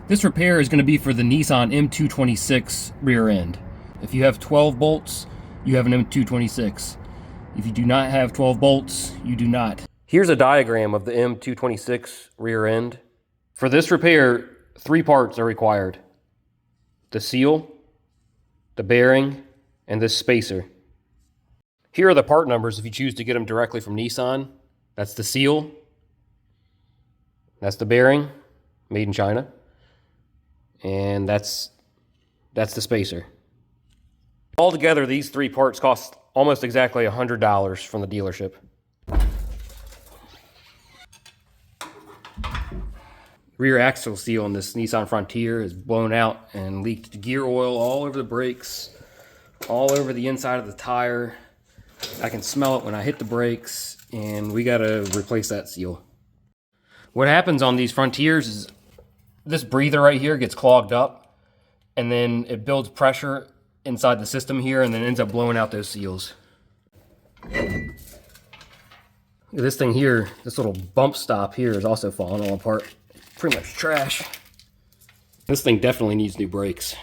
This repair is going to be for the Nissan M226 rear end. If you have 12 bolts, you have an M226. If you do not have 12 bolts, you do not. Here's a diagram of the M226 rear end. For this repair, 3 parts are required: the seal, the bearing, and this spacer. Here are the part numbers if you choose to get them directly from Nissan. That's the seal. That's the bearing, made in China. And that's the spacer. Altogether, these 3 parts cost almost exactly $100 from the dealership. Rear axle seal on this Nissan Frontier is blown out and leaked gear oil all over the brakes, all over the inside of the tire. I can smell it when I hit the brakes, and we gotta replace that seal. What happens on these Frontiers is this breather right here gets clogged up, and then it builds pressure inside the system here, and then ends up blowing out those seals. This thing here, this little bump stop here is also falling all apart. Pretty much trash. This thing definitely needs new brakes.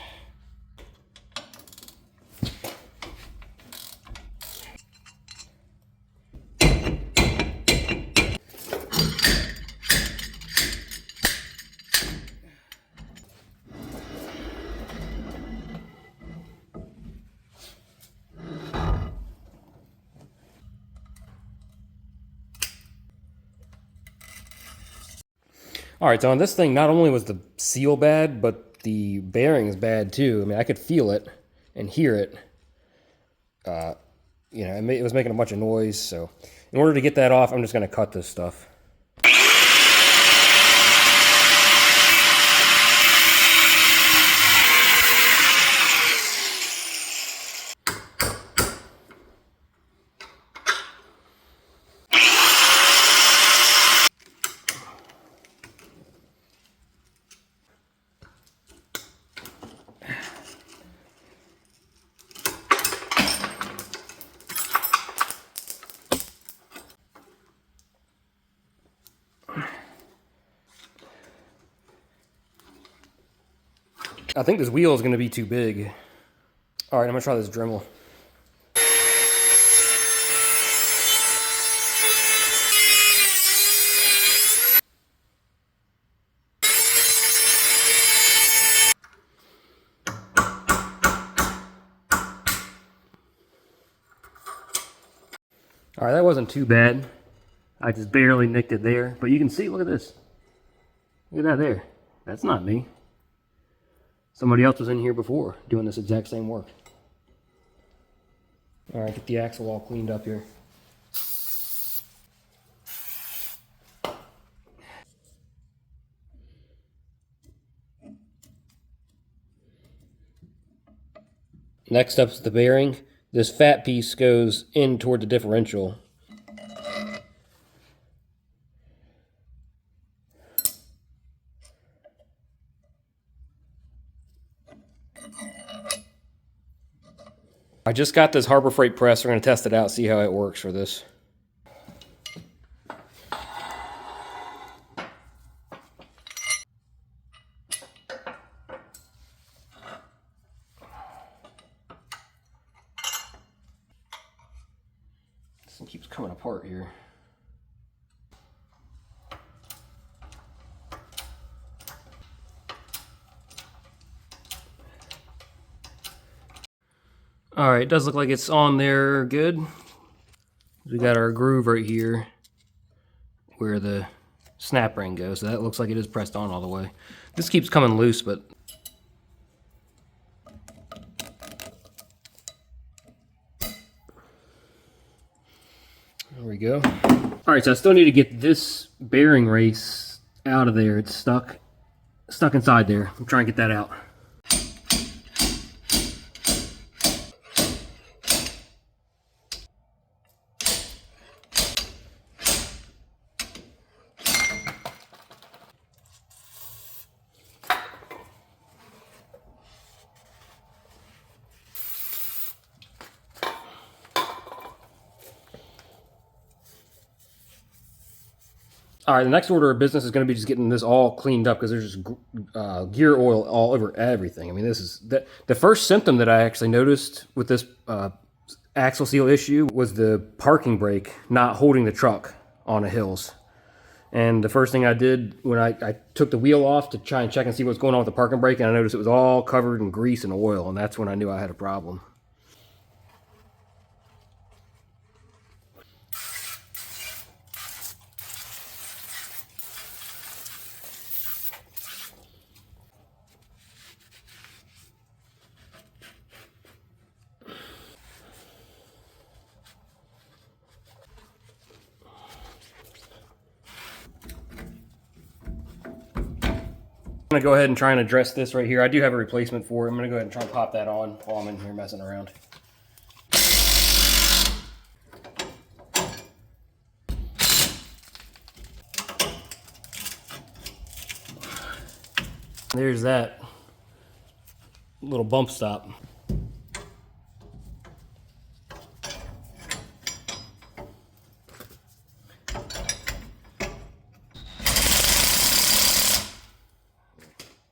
All right, so on this thing, not only was the seal bad, but the bearing is bad too. I mean, I could feel it and hear it. You know, it was making a bunch of noise. So in order to get that off, I'm just going to cut this stuff. I think this wheel is going to be too big. All right, I'm going to try this Dremel. All right, that wasn't too bad. I just barely nicked it there. But you can see, look at this. Look at that there. That's not me. Somebody else was in here before doing this exact same work. All right, get the axle all cleaned up here. Next up is the bearing. This fat piece goes in toward the differential. I just got this Harbor Freight press. We're going to test it out, see how it works for this. This thing keeps coming apart here. All right, it does look like it's on there good. We got our groove right here where the snap ring goes. So that looks like it is pressed on all the way. This keeps coming loose, but there we go. All right, so I still need to get this bearing race out of there. It's stuck inside there. I'm trying to get that out. All right, the next order of business is going to be just getting this all cleaned up because there's just gear oil all over everything. I mean, this is the first symptom that I actually noticed with this axle seal issue was the parking brake not holding the truck on the hills. And the first thing I did when I took the wheel off to try and check and see what's going on with the parking brake, and I noticed it was all covered in grease and oil, and that's when I knew I had a problem. I'm gonna go ahead and try and address this right here. I do have a replacement for it. I'm gonna go ahead and try and pop that on while I'm in here messing around. There's that little bump stop.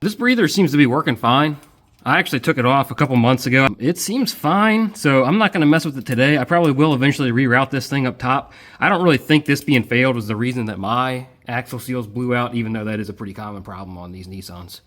This breather seems to be working fine. I actually took it off a couple months ago. It seems fine, so I'm not gonna mess with it today. I probably will eventually reroute this thing up top. I don't really think this being failed was the reason that my axle seals blew out, even though that is a pretty common problem on these Nissans.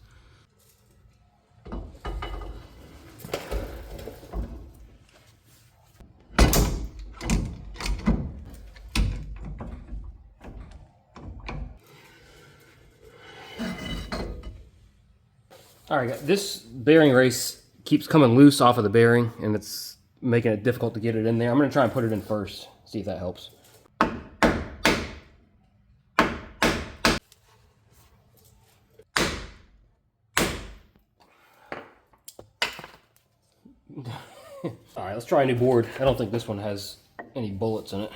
All right, this bearing race keeps coming loose off of the bearing, and it's making it difficult to get it in there. I'm gonna try and put it in first, see if that helps. All right, let's try a new board. I don't think this one has any bullets in it.